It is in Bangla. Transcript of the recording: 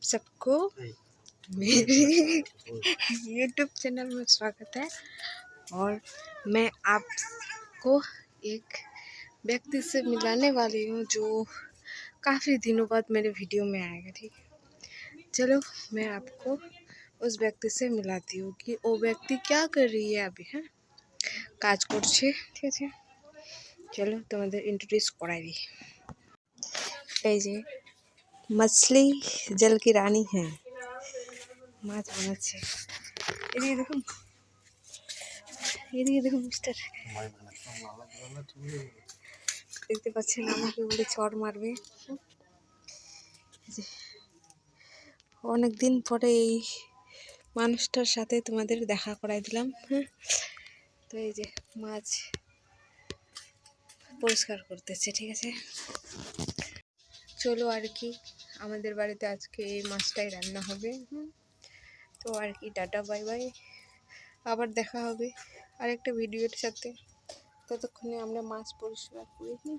सबको मेरे YouTube चैनल में स्वागत है। और मैं आपको एक व्यक्ति से मिलाने वाली हूँ जो काफ़ी दिनों बाद मेरे वीडियो में आएगा। ठीक है, चलो मैं आपको उस व्यक्ति से मिलाती हूँ कि वो व्यक्ति क्या कर रही है अभी। है কাজ করছে, ঠিক আছে। চলো তোমাদের ইন্ট্রোডিউস করাই দিই। এই যে मछली जल की रानी है, মাছ বানাচ্ছে। এদিকে দেখুন, এদিকে দেখুন মিস্টার, দেখতে পাচ্ছেন আমাকে বলে চড় মারবে। অনেক দিন পরে এই মানুষটার সাথে তোমাদের দেখা করাই দিলাম। হ্যাঁ, তো এই যে মাছ পরিষ্কার করতেছে, ঠিক আছে। চলো আর কি, আমাদের বাড়িতে আজকে এই মাছটাই রান্না হবে। তো আর কি, টাটা বাই বাই, আবার দেখা হবে আরেকটা ভিডিওর সাথে। ততক্ষণে আমরা মাছ পরিষ্কার করে নিই।